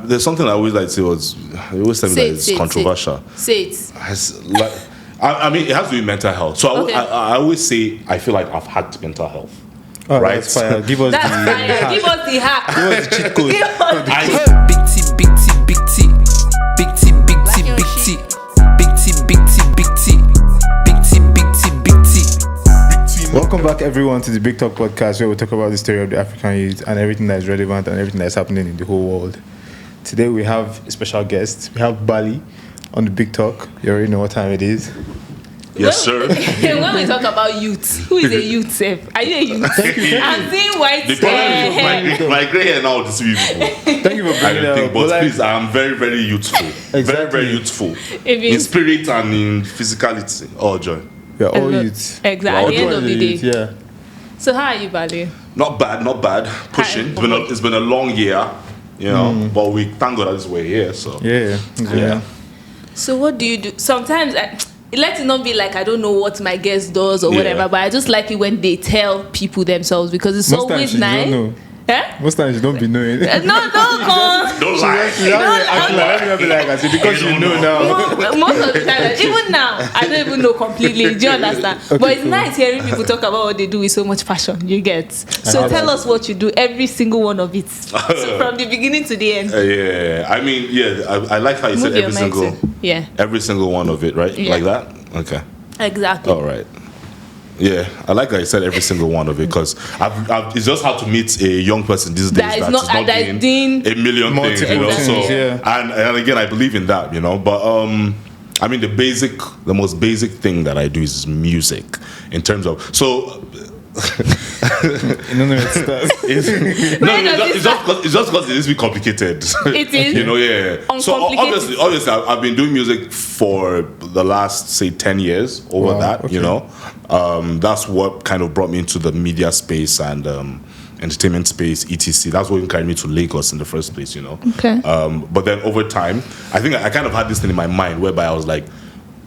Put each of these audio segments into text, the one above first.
There's something I always like to say was, I always tell me that it's controversial. Say it. I mean, it has to be mental health. So Okay. I always say I feel like I've hacked mental health. Oh, right? that's fire. Give us That's the fire. hack. Give us the hack. Give us the cheat code. Give us the Big T, big T, big T, big T, big T, big T, big T, big T, big T, big T, big T, big T. Welcome back, everyone, to the Big Talk podcast, where we talk about the story of the African youth and everything that is relevant and everything that's happening in the whole world. Today we have a special guest. We have Bally on the Big Talk. You already know what time it is. Yes, sir. When we talk about youth, who is a youth, Seth? Are you a youth? I'm seeing white The problem hair. is my grey hair now deceives people. Thank you for I bringing don't it think, up. but like, please, I'm very, very youthful. Very, Exactly. very youthful. It means- In spirit and in physicality. Oh, joy. we are all youths. Exactly. Well, At the end of the day. Youth, yeah. So how are you, Bally? Not bad, not bad. Pushing. It's been a long year, you know, but we thank God that we're here. So Yeah. So what do you do? Sometimes let it not be like I don't know what my guest does or Yeah. whatever, but I just like it when they tell people themselves because it's Most always times you nice. don't know. Eh? Most times you don't be knowing. No, come. don't lie. Let me be like, I said, because you know now. Most of the time, even now, I don't even know completely. Do you understand? Okay, but it's cool. nice hearing people talk about what they do with so much passion. You get. So have tell that. us what you do, every single one of it, so from the beginning to the end. Yeah, I mean, I like how you said Move your every mic single, to- yeah, every single one of it, right? Yeah. Like that? Okay. exactly. All right. Yeah, I like how you said every single one of it because it's just hard to meet a young person these days That is not- that is doing a million things, you know. multiple So things, yeah. and again, I believe in that, you know. But I mean, the most basic thing that I do is music. In terms of No, it starts. it's just because it is really complicated. It is. You know, yeah. So Uncomplicated. obviously, I've been doing music for the last, say, 10 years over Wow, that. okay. You know, that's what kind of brought me into the media space and entertainment space, etc. That's what carried me to Lagos in the first place. You know. Okay. But then over time, I think I kind of had this thing in my mind whereby I was like,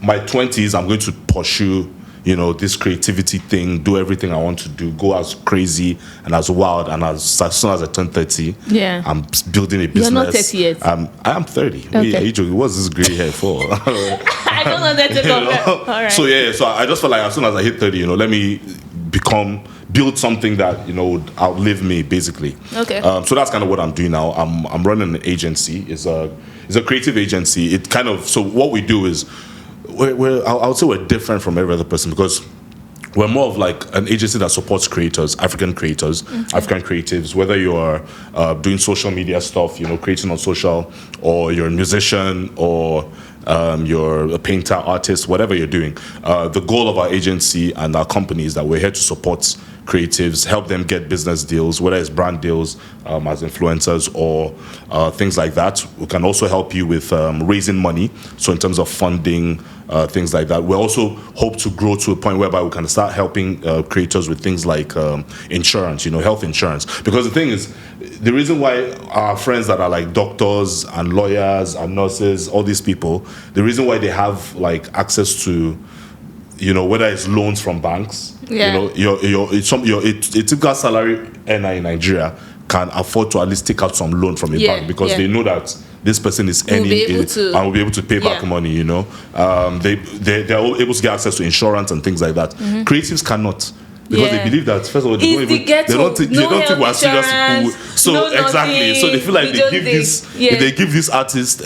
my 20s, I'm going to pursue, you know, this creativity thing, do everything I want to do, go as crazy and as wild, and as soon as I turn 30, Yeah. I'm building a business. You're not 30 yet. I am 30. Okay. Are you joking? What's this gray hair for? I don't know that to You compare. know? All right. So I just felt like as soon as I hit 30, you know, let me build something that, you know, would outlive me, basically. Okay. So that's kind of what I'm doing now. I'm running an agency. It's a creative agency. It kind of, so what we do is I would say we're different from every other person because we're more of like an agency that supports creators, African creators, African creatives, whether you're doing social media stuff, you know, creating on social, or you're a musician, or you're a painter, artist, whatever you're doing. The goal of our agency and our company is that we're here to support creatives, help them get business deals, whether it's brand deals as influencers or things like that. We can also help you with raising money. So in terms of funding, things like that. We also hope to grow to a point whereby we can start helping creators with things like insurance, you know, health insurance. Because the thing is, the reason why our friends that are like doctors and lawyers and nurses, all these people, the reason why they have like access to, you know, whether it's loans from banks, Yeah. you know, a typical salary earner in Nigeria can afford to at least take out some loan from a bank because they know that this person is earning and will be able to pay back money, you know. They're all able to get access to insurance and things like that. Creatives cannot. Because they believe that, first of all, they don't think we're serious people. So exactly. So they feel like if they give this artist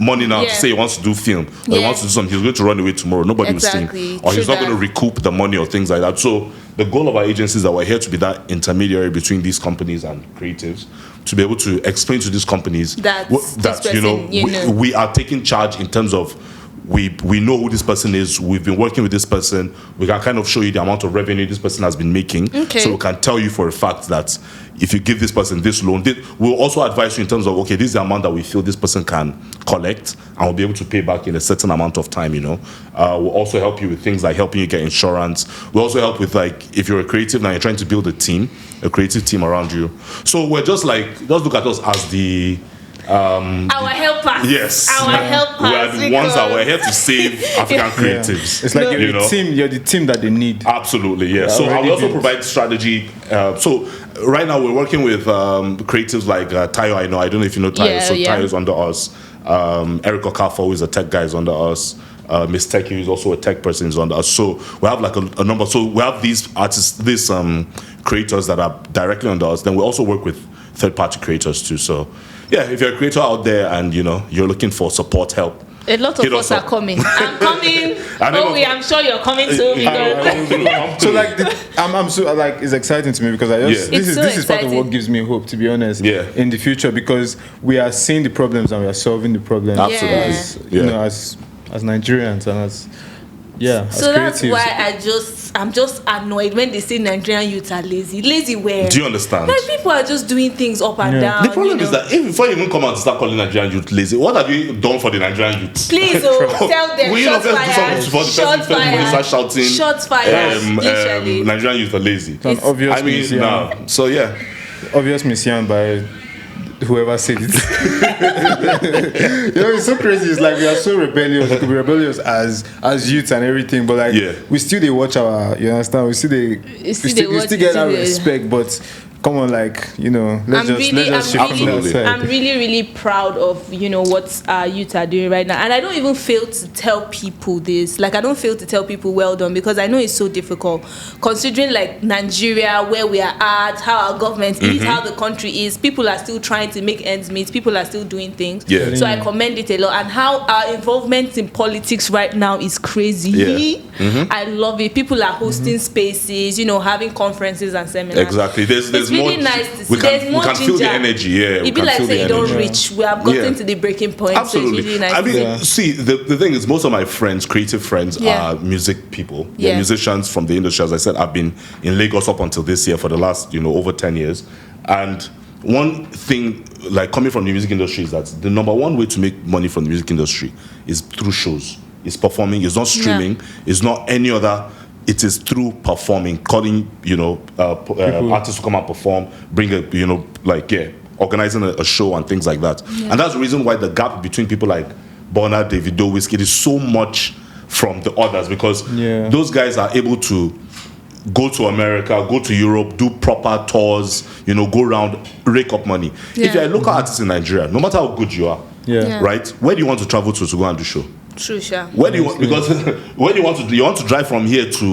money now to say he wants to do film or he wants to do something, he's going to run away tomorrow. Nobody will sing. Or he's not going to recoup the money or things like that. So the goal of our agency is that we're here to be that intermediary between these companies and creatives, to be able to explain to these companies that you know, we are taking charge in terms of we know who this person is. We've been working with this person. We can kind of show you the amount of revenue this person has been making. Okay. So we can tell you for a fact that if you give this person this loan, we'll also advise you in terms of, okay, this is the amount that we feel this person can collect and we'll be able to pay back in a certain amount of time, you know. We'll also help you with things like helping you get insurance. We'll also help with, like, if you're a creative now, you're trying to build a creative team around you. So we're just look at us as the Our helpers. Yes. Our helpers. We are the ones that were here to save African creatives. It's like you know? you're the team that they need. Absolutely, yeah. So I already will also built. provide strategy. So right now we're working with creatives like Tayo. I don't know if you know Tayo. So Tayo is under us. Eric Okafor, who is a tech guy, is under us. Miss Techie, who is also a tech person, is under us. So we have like a number. So we have these artists, these creators that are directly under us. Then we also work with third-party creators too. So yeah, if you're a creator out there and you're looking for support, help. A lot of Hit us us are up. coming. I'm coming. I'm sure you're coming too. So like, I'm so like, it's exciting to me because I just Yeah. this is It's so this is part of exciting. what gives me hope, to be honest. Yeah. In the future, because we are seeing the problems and we are solving the problems. Absolutely. As, Yeah. as Nigerians and as as So that's creatives. why I'm just annoyed when they say Nigerian youth are lazy. Lazy where? Do you understand? Like people are just doing things up and Yeah. down. The problem you is know. that before you even come out and start calling Nigerian youth lazy, what have you done for the Nigerian youth? Please, tell them. Will you not Shots first do something before the Shots person fired. start shouting? Shots fired. Literally. Nigerian youth are lazy. It's an obvious I mean, misyan. now, so yeah. Obvious mission by whoever said it. It's so crazy. It's like we are so rebellious. We could be rebellious as youths and everything, but like we still they watch our. You understand? We still we still get our respect, but. Come on, like let's just shift from that side. I'm really proud of what our youth are doing right now, and I don't even fail to tell people this. Like I don't fail to tell people well done because I know it's so difficult, considering like Nigeria, where we are at, how our government is, how the country is. People are still trying to make ends meet. People are still doing things. Yeah. So I commend it a lot, and how our involvement in politics right now is crazy. Yeah. I love it. People are hosting spaces, having conferences and seminars. Exactly. There's It's really more. nice to see. We There's can, more we can feel the ginger. energy. Yeah. It'd we be can like feel say the you don't energy. reach. We have gotten Yeah. to the breaking point. Absolutely. So it's really nice I to mean, see. see, the thing is, most of my friends, creative friends, Yeah. are music people. Yeah. They're musicians from the industry. As I said, I've been in Lagos up until this year for the last, over 10 years. And one thing, like coming from the music industry, is that the number one way to make money from the music industry is through shows. It's performing. It's not streaming. It's not any other. It is through performing, calling, artists to come and perform, bring organizing a show and things like that. Yeah. And that's the reason why the gap between people like Burna, Davido, Wizkid is so much from the others, because those guys are able to go to America, go to Europe, do proper tours, go around, rake up money. Yeah. If you're a local artist in Nigeria, no matter how good you are, Yeah. right? Where do you want to travel to go and do show? True, sure. Where do you want? Because where do you want to drive from here to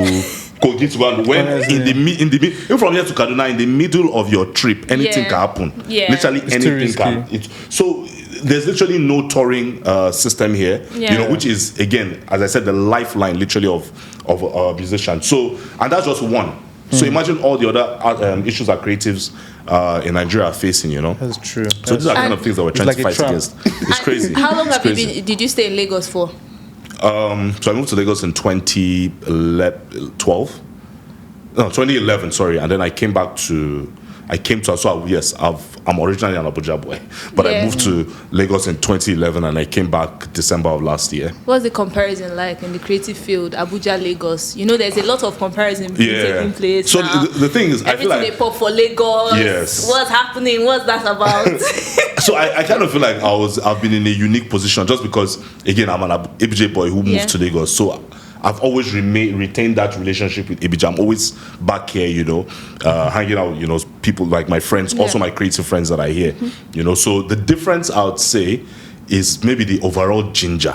Kogi to go and when even from here to Kaduna, in the middle of your trip, anything Yeah. can happen. Yeah. Literally It's too anything risky. can. So there's literally no touring system here. Yeah. Which is again, as I said, the lifeline literally of a musician. So and that's just one. So imagine all the other issues that creatives in Nigeria are facing. That's true. So these are kind of things that we're trying like to a fight trap. against. It's crazy. How long It's have you crazy. been? Did you stay in Lagos for? So I moved to Lagos in 2011, sorry, and then I came to so yes, I'm originally an Abuja boy, but I Yeah. moved to Lagos in 2011 and I came back December of last year. What's the comparison like in the creative field, Abuja, Lagos? There's a lot of comparison taking place. So now. the thing is, I Everything feel they like pop for Lagos. Yes. What's happening? What's that about? so I kind of feel like I've been in a unique position just because again I'm an ABJ boy who moved to Lagos, so I've always retained that relationship with ABJ. I'm always back here, hanging out, people like my friends, also my creative friends that are here, So the difference I would say is maybe the overall ginger,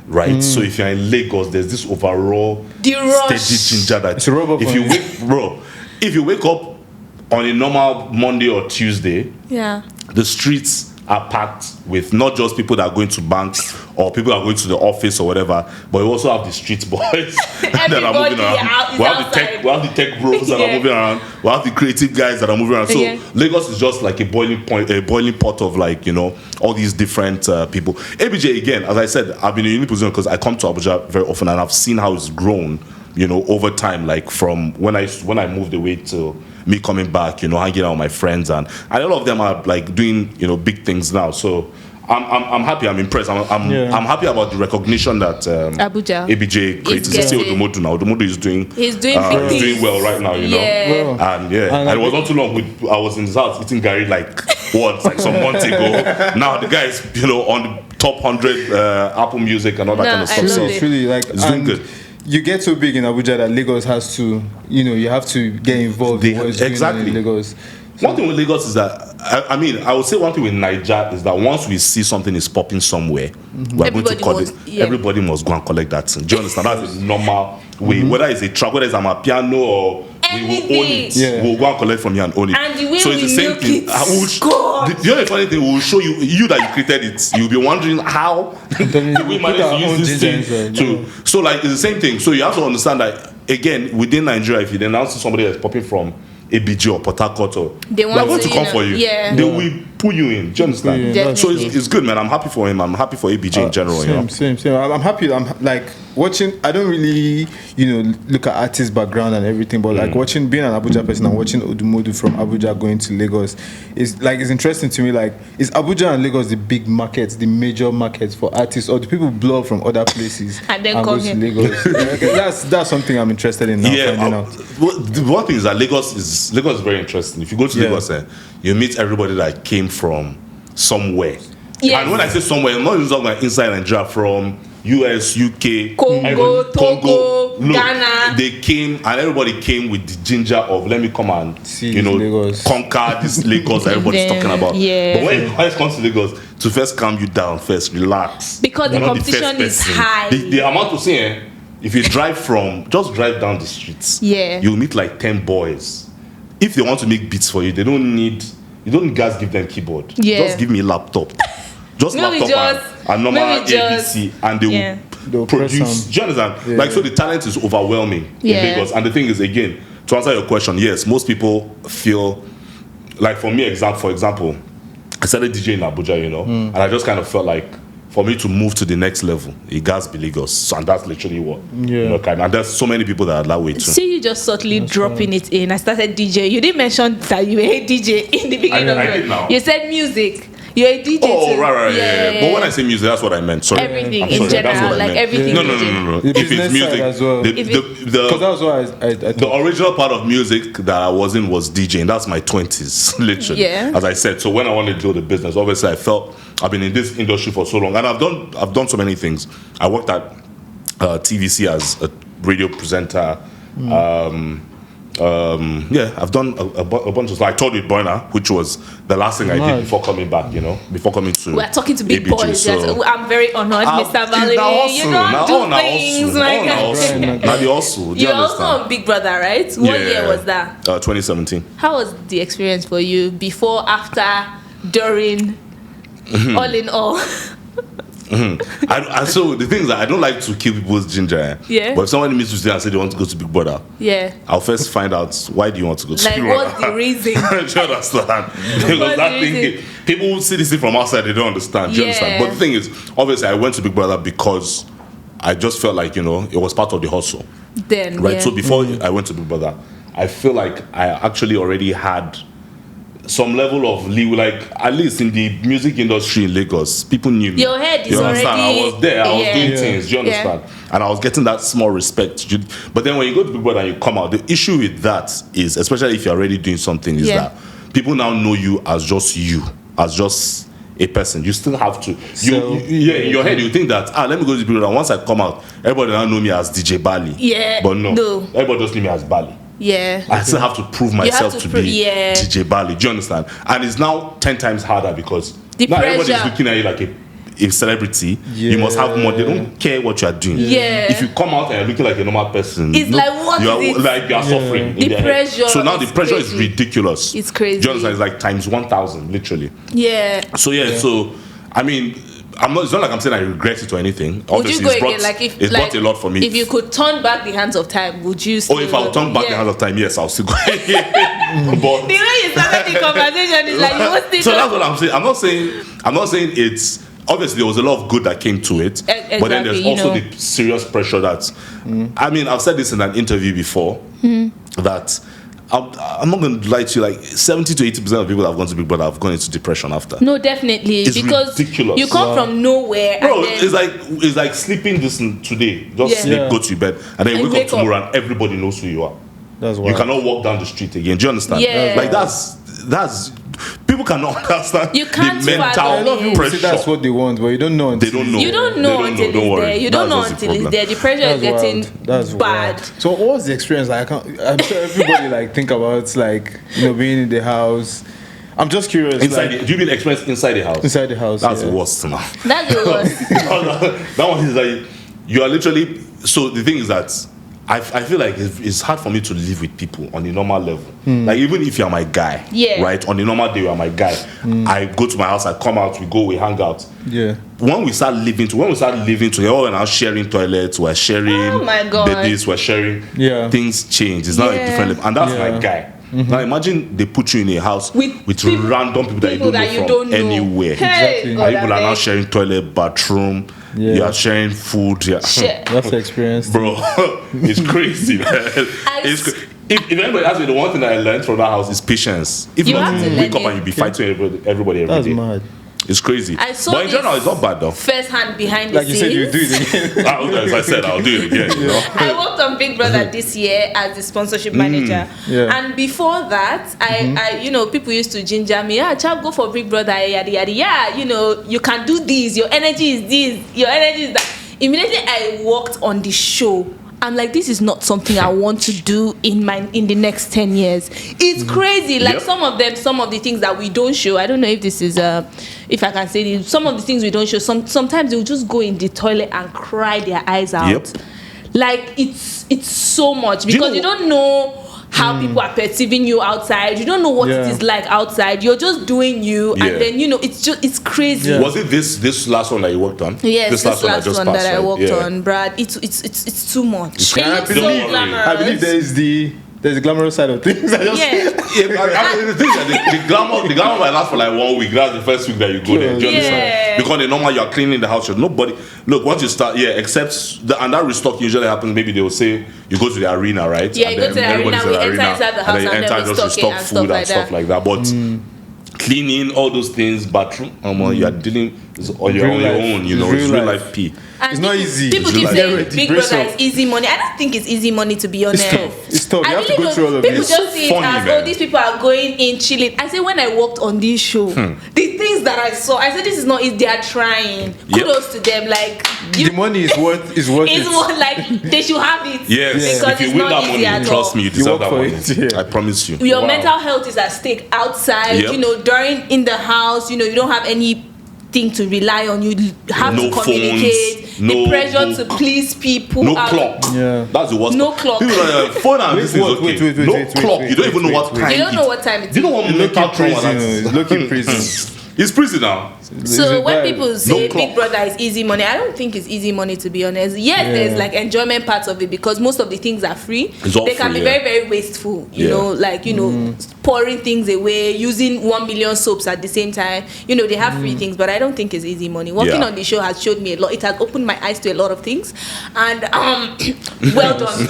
right? So if you're in Lagos, there's this overall The rush. steady ginger that It's a rub-off if on you you. if you wake up on a normal Monday or Tuesday, Yeah. the streets are packed with not just people that are going to banks or people that are going to the office or whatever, but we also have the street boys that are Everybody moving around. is We have the tech bros that are moving around. We have the creative guys that are moving around. So Lagos is just like a boiling pot of all these different people. ABJ again, as I said, I've been in a unique position because I come to Abuja very often and I've seen how it's grown, over time, like from when I moved away to me coming back, hanging out with my friends and a lot of them are like doing, big things now. So I'm happy. I'm impressed. I'm happy about the recognition that Abuja ABJ created. is See getting. Odumodu now. Odumodu is doing. He's doing big He's doing things. well right now. You know. Yeah. And And it was not too long. I was in his house eating Gary like like some months ago. Now the guy is on the top 100 Apple Music and all that kind of I stuff. love So it. It's really like it's doing and good. You get so big in Abuja that Lagos has to, you have to get involved in what's going on Exactly. in Lagos. One thing with Lagos is that I would say one thing with Niger is that once we see something is popping somewhere, we're going to Everybody call it. wants- yeah. Everybody must go and collect that thing. Do you understand? That's a normal way. Whether it's a track, whether it's a piano or we will own it. Yeah. We'll go and collect from you and own it. And the way so it's we the same milk thing. it, I will God. the only funny thing, we will show you that you created it. You'll be wondering how we managed to use this thing to. So like it's the same thing. So you have to understand that again within Nigeria, if you then now see somebody that's popping from ABG or Port Harcourt or They want they're going to, to come for you. yeah. They will pull you in. Do you understand? Yeah, So definitely. it's good, man. I'm happy for him. I'm happy for ABG in general. You know? Same. I'm happy. I'm like watching. I don't really, look at artist background and everything, but like watching, being an Abuja person and watching Odumodu from Abuja going to Lagos is like it's interesting to me. Like, is Abuja and Lagos the big markets, the major markets for artists, or do people blow up from other places And then go come to here? Lagos? That's something I'm interested in now. Finding out. The one thing is that Lagos is very interesting. If you go to Yeah. Lagos, you meet everybody that came from somewhere. Yes. And when I say somewhere, I'm not even talking about inside Nigeria, from US, UK, Congo, Togo, Look, Ghana. They came and everybody came with the ginger of let me come and See Lagos. conquer this Lagos that everybody's Then, talking about. yeah. But when it comes to Lagos, to first calm you down, first relax. Because You're the not competition first is person. high. The amount to say, if you just drive down the streets, Yeah. you'll meet like 10 boys. If they want to make beats for you, you don't guys give them keyboard. Yeah. Just give me a laptop. Just Maybe laptop and normal maybe just- ABC, and they yeah. They'll will press produce. some. Do you understand? Yeah. Like, so the talent is overwhelming Yeah. in Lagos. And the thing is, again, to answer your question, yes, most people feel like, for me, for example, I started DJing in Abuja, and I just kind of felt like for me to move to the next level, it has to be Lagos. So, and that's literally what, and there's so many people that are that way too. See you just subtly dropping it in. I started DJ. You didn't mention that you were a DJ in the beginning of I it. did now. You said music. You're a DJ Oh, too. right, yeah. But when I say music, that's what I meant. Sorry. Everything I'm in sorry, that's general, what I like meant. everything No. The If it's business music, side as well. If Because the, that's why I the original part of music that I was in was DJing. That's my 20s, literally. Yeah. As I said, so when I wanted to do the business, obviously I felt I've been in this industry for so long, and I've done so many things. I worked at TVC as a radio presenter. I've done a bunch of. I told you Burner, which was the last thing I did before coming back. Before coming to. we're talking to big ABG, boys. so- Yes. I'm very honored, Mr. Bally. You Now don't do things like that. Now the hustle. Do you You're also understand? on Big Brother, right? What year was that? 2017. How was the experience for you? Before, after, during, all in all? So the thing is that I don't like to kill people's ginger. Yeah. But if somebody meets me today and say they want to go to Big Brother, Yeah. I'll first find out why do you want to go to Like, Big Brother. what's the reason? Do you understand? Because What's that the thing, reason? people who see this thing from outside, they don't understand. Do you Yeah. understand? But the thing is, obviously, I went to Big Brother because I just felt like, it was part of the hustle. Then, Right? yeah. So before I went to Big Brother, I feel like I actually already had some level of leeway, like at least in the music industry in Lagos, people knew me. Your head is You understand? already- I was there, I was Yeah. doing Yeah. things, do you Yeah. understand? And I was getting that small respect. But then when you go to Big Brother and you come out, the issue with that is, especially if you're already doing something, is Yeah. that people now know you, as just a person. You still have to. In your head, you think that let me go to Big Brother. Once I come out, everybody now know me as DJ Bally. Yeah. But no, No. everybody just knew me as Bally. Yeah. I still have to prove myself to to prove- be yeah. DJ Bally. Do you understand? And it's now 10 times harder because The now everybody's pressure. looking at you like a celebrity. You must have more. They don't care what you are doing. Yeah. If you come out and you're looking like a normal person, It's like, what you are is it? like you are suffering. The in their head. pressure So now the is pressure is crazy. ridiculous. It's crazy. Do you understand? It's like times 1,000, literally. Yeah. So so I mean, it's not like I'm saying I regret it or anything. Would Obviously, you go it's brought, again? Like if it's like, brought a lot for me. If you could turn back the hands of time, would you still if I'll turn back the Yeah. hands of time, yes, I'll still go. But The way you started the conversation is like you will still so that's what I'm saying. I'm not saying it's obviously there was a lot of good that came to it, but then there's Exactly, also the serious pressure that I mean, I've said this in an interview before that I'm not going to lie to you. Like 70 to 80% of people that have gone to Big Brother have gone into depression after. No, definitely, It's because ridiculous. you come from nowhere, Bro, and then, it's like sleeping this today. Just sleep, Yeah. go to bed, and then And wake up wake up. tomorrow, and everybody knows who you are. That's You wild. cannot walk down the street again. Do you understand? Yeah. Like that's people cannot understand You can't the A lot mental of people say that's pressure. what they want, but you don't know. They don't know. you don't know until Don't it's worry. there. You don't know That's just the until it's problem. there. The pressure is getting That's bad. wild. So what was the experience like? I'm sure everybody like think about like being in the house. I'm just curious. Inside, like, do you mean experience inside the house? inside the house. That's yeah. the worst now. That's the worst. That one is like you are literally. So the thing is that I feel like it's hard for me to live with people on a normal level. Like even if you're my guy, Yeah. right? On a normal day, you're my guy. I go to my house, I come out, we go, we hang out. Yeah. When we start living together, we're now sharing toilets, we're sharing Oh my God. babies, we're sharing. Yeah. Things change. It's not a Yeah. different level, and that's Yeah. my guy. Now imagine they put you in a house With with people- random people that you don't know from anywhere. Hey, Exactly. God, And people I are now beg. sharing toilet, bathroom. Yeah. You are sharing food. Yeah. Shit. That's the experience. Bro, it's crazy, man. If anybody asks me, the one thing that I learned from that house is patience. If You not, have to you wake learn up and it. you be fighting everybody every That's day. mad. It's crazy. I saw But in general, this it's not bad though. first hand behind Like the you scenes. said, you do it again. As I said, I'll do it again. You know? I worked on Big Brother this year as the sponsorship manager. Yeah. And before that, I people used to ginger me, chap, go for Big Brother, yada yada. Yeah, you can do this, your energy is this, your energy is that. Immediately I worked on the show. I'm like, this is not something I want to do in the next 10 years. It's crazy. Like Yep. some of the things that we don't show. I don't know if this is if I can say this. Some of the things we don't show. Sometimes they'll just go in the toilet and cry their eyes out. Yep. Like it's so much Do you because know- you don't know how people are perceiving you outside. You don't know what Yeah. it is like outside. You're just doing you, Yeah. and then it's crazy. Yeah. Was it this last one that you worked on? Yes, this last one just that passed, I right? worked Yeah. on, Brad. It's too much. It And I looks so believe- glamorous. I believe there's the glamorous side of things. I just, Yeah. Yeah, I mean, the thing is that the glamour might last for like 1 week. That's the first week that you go there. Do you Yeah. understand? Because the normal you're cleaning the house. Nobody look once you start. Yeah, except and that restock usually happens. Maybe they will say you go to the arena, right? Yeah, And you go to then the arena, everybody's we in enter inside the house and then you and enter then we just stock it restock and food and stuff stuff like that. But cleaning all those things, bathroom, you are dealing on your Real life. own. You know, It's it's real real life. life pee. And It's not easy. People It's keep like- saying Get Big ready, Brother brace is easy money. I don't think it's easy money, to be honest. It's tough. You have to really go don't- through all of people this. just see it Funny, as, man. these people are going in chilling. I say when I worked on this show, the things that I saw, I said this is not easy. They are trying. Yep. Kudos to them. Like the money is worth it's it. more like they should have it. Yes, because if you it's win not that easy money, at trust all. me, you deserve work that for money. it, yeah. I promise you. Your Wow. mental health is at stake outside. Yep. During in the house, you don't have anything to rely on. You have No to communicate. phones, the no- pressure no- to please people. No out- clock. Yeah. That's the worst. No part. clock. People are like, phone and Wait, this is wait, okay. wait, No wait, clock. wait, You don't even know wait, what wait. time. You don't know what time it is. Do you know what Look mental in trauma prison. that is? Look in prison. It's prison now. So when people say clock. Big Brother is easy money, I don't think it's easy money, to be honest. Yes, Yeah. there's like enjoyment parts of it because most of the things are free. It's all They can free, be yeah. very, very wasteful. You Yeah. know, like pouring things away, using 1 million soaps at the same time. They have free things, but I don't think it's easy money. Working Yeah. on the show has showed me a lot. It has opened my eyes to a lot of things, and well done.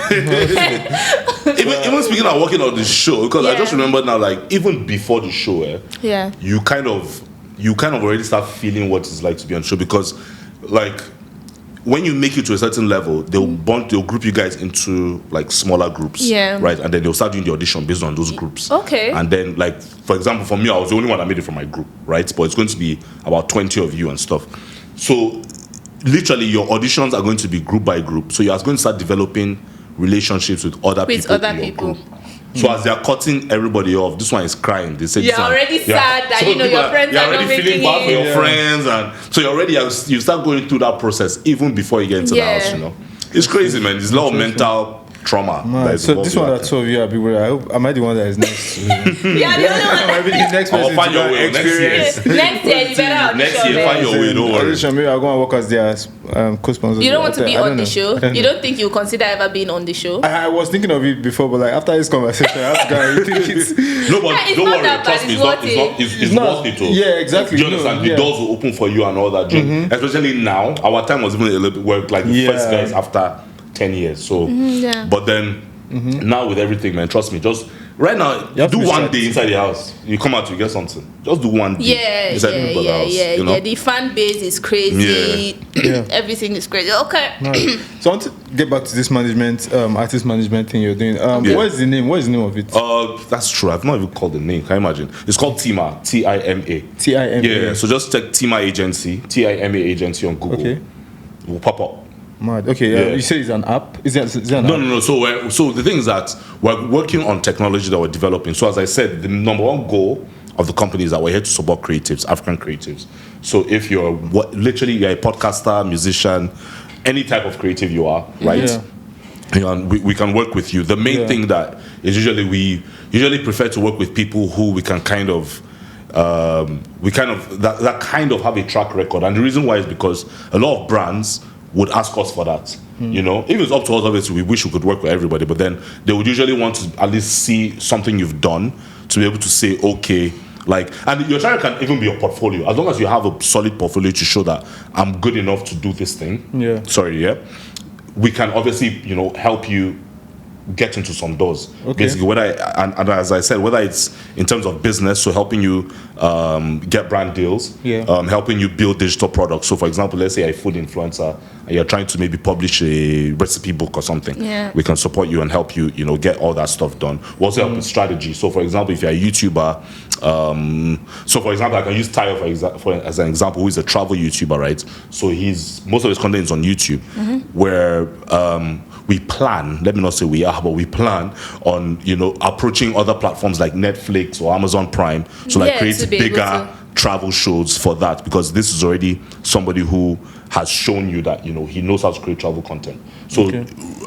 Even speaking of working on the show, because I Yeah. just remember now, like even before the show, Yeah. you kind of already start feeling what it's like to be on show because, like, when you make it to a certain level, they'll group you guys into like smaller groups, Yeah. right, and then they'll start doing the audition based on those groups. Okay. And then, like, for example, for me, I was the only one that made it from my group, right? But it's going to be about 20 of you and stuff. So, literally, your auditions are going to be group by group. So you are going to start developing relationships with other With people other in your people. group. So as they are cutting everybody off, this one is crying. They say You're this one- already sad that, So your people friends you're are already not feeling making bad for it. your Yeah. friends, and so you start going through that process even before you get into Yeah. the house. It's crazy, man. There's a lot of mental trauma. that Man, is so involved this in one that. that 2 of you are people. I hope am I the one that is next? Yeah, the other one. Maybe the next I'll person find to your that way next year. Next year, you better audition. Next year, man. find your way. Don't worry. Audition, maybe I'll go and work as their co-sponsor. You don't want to be I don't on the know. show? I don't You know. don't think you consider ever being on the show? I was thinking of it before, but like after this conversation, I have to go and think it's. No, but Yeah, it's don't not worry. that bad, Trust me, it's it's not- worth it. Too. yeah, exactly, Do you understand? no, The yeah. doors will open for you and all that. Especially now, our time was even a little bit work like the Yeah. first guys after 10 years. So, yeah. but then now with everything, man, trust me, just Right now, You have to do be one strict. day inside the house. You come out, you get something. Just do one day inside the people's house. You know? The fan base is crazy. Yeah. Everything is crazy. Okay. Right. So I want to get back to this management, artist management thing you're doing. Yeah. What is the name? What is the name of it? That's true. I've not even called the name. Can you imagine? It's called Tima. Tima. TIMA. Yeah. So just check Tima Agency, TIMA Agency on Google. Okay. It will pop up. Mad. Okay. Yeah. You say it's an app. Is it an app? No. So the thing is that we're working on technology that we're developing. So as I said, the number one goal of the company is that we're here to support creatives, African creatives. So if you're you're a podcaster, musician, any type of creative you are, right? Yeah. You know, and we can work with you. The main thing that is we usually prefer to work with people who we can kind of that kind of have a track record. And the reason why is because a lot of brands would ask us for that. You know, if it's up to us, obviously we wish we could work with everybody, but then they would usually want to at least see something you've done to be able to say, okay, like, and your channel can even be your portfolio, as long as you have a solid portfolio to show that I'm good enough to do this thing. We can obviously, you know, help you get into some doors. Basically, and as I said, whether it's in terms of business, so helping you get brand deals, helping you build digital products. So for example, let's say you're a food influencer and you're trying to maybe publish a recipe book or something. Yeah. We can support you and help you, you know, get all that stuff done. We also help with strategy. So for example, if you're a YouTuber, so for example, I can use Tayo as an example, who is a travel YouTuber, right? So most of his content is on YouTube, where we plan, let me not say we are, but we plan on, you know, approaching other platforms like Netflix or Amazon Prime to like create bigger travel shows for that, because this is already somebody who has shown you that, you know, he knows how to create travel content. So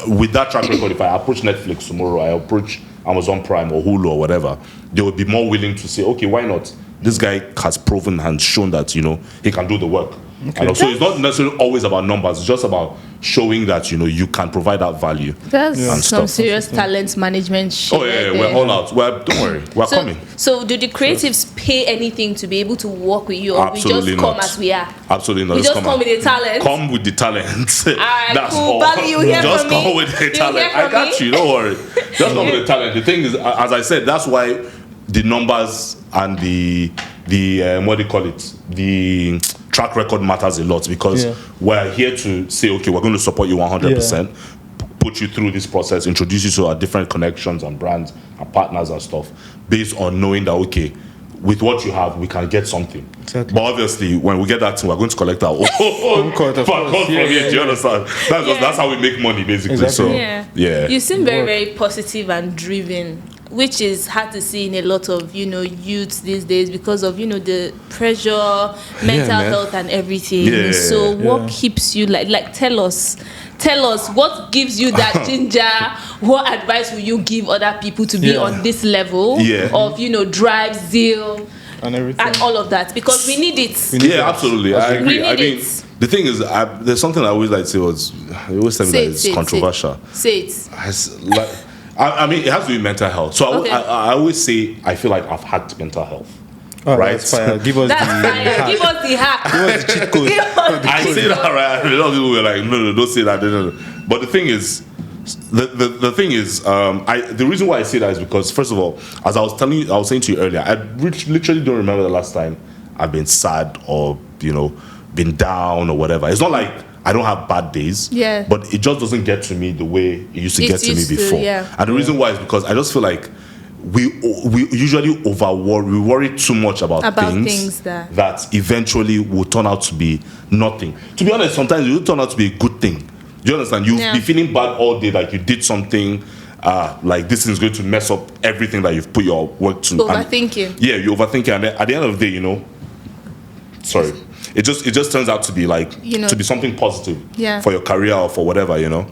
with that track record, if I approach Netflix tomorrow, I approach Amazon Prime or Hulu or whatever, they would be more willing to say, okay, why not? This guy has proven and shown that, you know, he can do the work. And so it's not necessarily always about numbers, it's just about showing that, you know, you can provide that value. That's and some stuff. serious talent management shit. Oh yeah, we're all out. Well, don't worry, we're coming. So do the creatives pay anything to be able to work with you, or Absolutely we just come not. as we are? Absolutely not. We just come with the talent. Come with the talent. Alright, That's cool. all. Bally, you hear Just from come me? with the You talent. hear I got from you. Don't worry. Just come with the talent. The thing is, as I said, that's why the numbers and the what do you call it? The track record matters a lot, because we're here to say, okay, we're going to support you 100%, put you through this process, introduce you to our different connections and brands and partners and stuff, based on knowing that, okay, with what you have, we can get something. Exactly. But obviously, when we get that thing, we're going to collect our own cut, of course. from here. Do you understand? That's how we make money, basically. Exactly. So, yeah. You seem very, very positive and driven, which is hard to see in a lot of, you know, youths these days because of, you know, the pressure, mental health and everything. Yeah. So what keeps you like tell us what gives you that ginger? What advice will you give other people to be on this level of, you know, drive, zeal and everything and all of that? Because we need it. Absolutely. I agree. I mean, it. the thing is, there's something I always like to say was, they always tell me that it's controversial. Say it. I mean, it has to be mental health. So I always say, I feel like I've had mental health. Right? That's fire. Give us That's the fire. hack. Give us the hack. Give us the cheat code. I say that, right? A lot of people were like, no, don't say that. No. But the thing is, the thing is, the reason why I say that is because, first of all, as I was saying to you earlier, I literally don't remember the last time I've been sad or, you know, been down or whatever. It's not like I don't have bad days, but it just doesn't get to me the way it used to get to me before. And the reason why is because I just feel like we usually we worry too much about things that eventually will turn out to be nothing. To be honest, sometimes it will turn out to be a good thing. Do you understand? You'll be feeling bad all day, like you did something, like this is going to mess up everything that you've put your work to. Overthinking. You're overthinking, and then at the end of the day, you know, it just turns out to be like, you know, to be something positive for your career or for whatever, you know.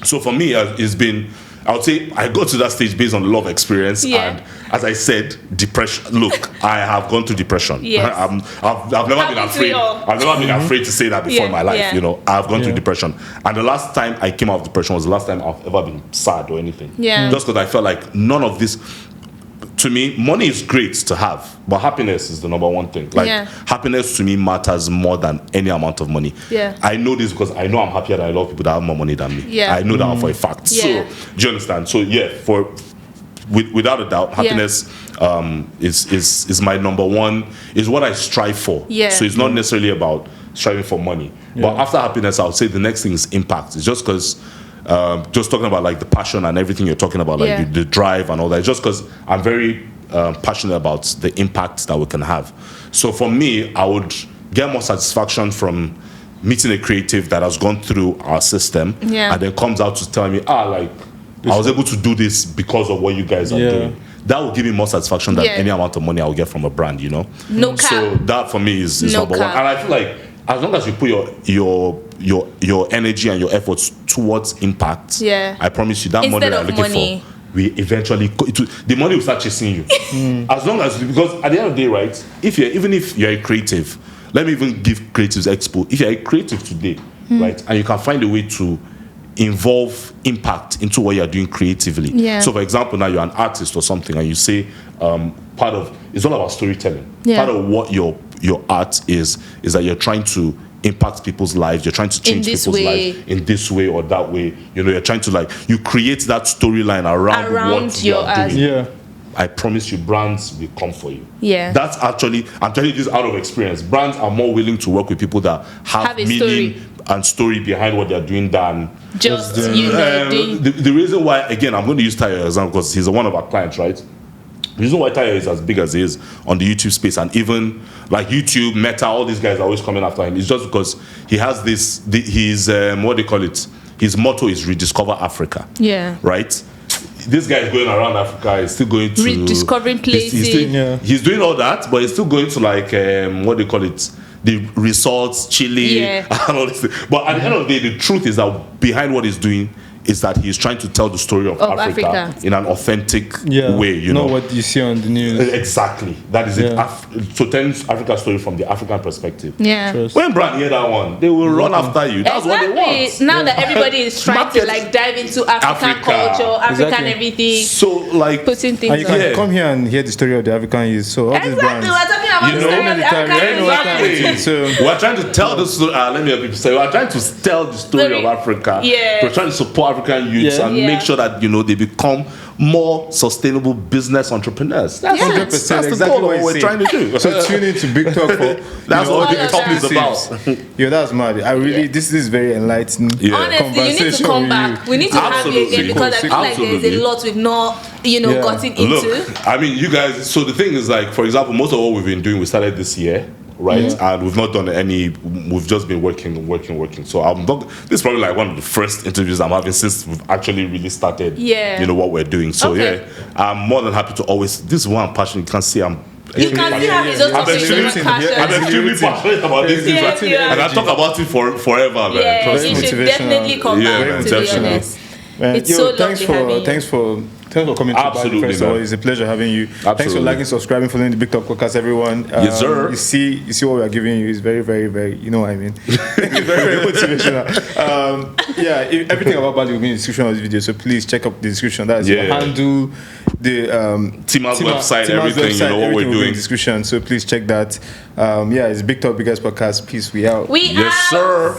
So for me, it's been, I would say I got to that stage based on a lot of experience, and as I said, depression. Look, I have gone through depression. I've never been afraid. I've never been afraid to say that before in my life. You know, I've gone through depression, and the last time I came out of depression was the last time I've ever been sad or anything. Just because I felt like none of this. To me, money is great to have, but happiness is the number one thing. Like happiness to me matters more than any amount of money. I know this because I know I'm happier than a lot of people that have more money than me. I know that for a fact. So do you understand? So without a doubt, happiness is my number one, is what I strive for. Yeah. So it's not necessarily about striving for money. But after happiness, I would say the next thing is impact. It's just because just talking about like the passion and everything you're talking about, like the drive and all that. It's just because I'm very passionate about the impact that we can have. So for me, I would get more satisfaction from meeting a creative that has gone through our system and then comes out to tell me, like, I was able to do this because of what you guys are doing. That will give me more satisfaction than any amount of money I will get from a brand, you know? No cap. So that for me is number one. And I feel like as long as you put your energy and your efforts towards impact, I promise you that money that you're looking for, we eventually the money will start chasing you. As long as, because at the end of the day, right, even if you're a creative, let me even give creatives expo. If you're a creative today, right, and you can find a way to involve impact into what you're doing creatively. So for example, now you're an artist or something and you say part of it's all about storytelling. Part of what your art is that you're trying to impact people's lives, you're trying to change people's lives in this way or that way. You know, you're trying to like you create that storyline around what you're doing. I promise you, brands will come for you. That's actually, I'm telling you this out of experience. Brands are more willing to work with people that have meaning and story behind what they're doing than just the reason why, again, I'm going to use Tayo as an example because he's one of our clients, right? The reason why Tayo is as big as he is on the YouTube space, and even like YouTube, Meta, all these guys are always coming after him, is just because he has this, his what do you call it? His motto is rediscover Africa. Right? This guy is going around Africa, he's still going to rediscovering places. He's doing all that, but he's still going to like what do you call it? The resorts, Chile, and all this thing. But at the end of the day, the truth is that behind what he's doing is that he's trying to tell the story of Africa in an authentic way, you know. Not what you see on the news. Exactly. That is it. So telling Africa's story from the African perspective. Trust. When brand hear that one, they will run after you. That's what they want. Now that everybody is trying to like dive into African culture, African everything. So like putting things and you can come here and hear the story of the African youth. So all these brands, we're talking about the story of the African youth. So we're trying to tell the story. Let me help people say we're trying to tell the story of Africa. We're trying to support African youths and make sure that they become more sustainable business entrepreneurs. That's 100%. That's the exactly goal of what we're trying to do. So tune into Big Talk for that's what the Big Talk is about. That's mad. I really this is very enlightening. Honestly, you need to come back. We need to have you again because I feel like there's a lot we've not gotten into. Look, I mean, you guys. So the thing is, like, for example, most of what we've been doing, we started this year. Right, and we've not done any. We've just been working. So this is probably like one of the first interviews I'm having since we've actually really started. What we're doing. So I'm more than happy to always. This is why I'm passionate. You can see I'm. You can see how he's just I'm extremely passionate about this thing, and I talk about it forever, man. You should definitely come back. To be honest, it's so lovely having you. Thanks for coming to Bally. First of all, it's a pleasure having you. Thanks for liking, subscribing, following the Big Talk podcast, everyone. Yes, sir. You see what we are giving you is very, very, very, you know what I mean? very, very motivational. Everything about Bally will be in the description of this video, so please check up the description. That is your handle, the Tima's website, everything, what we're doing. In the description, so please check that. It's Big Talk Biggest Podcast. Peace, we out. Yes, sir.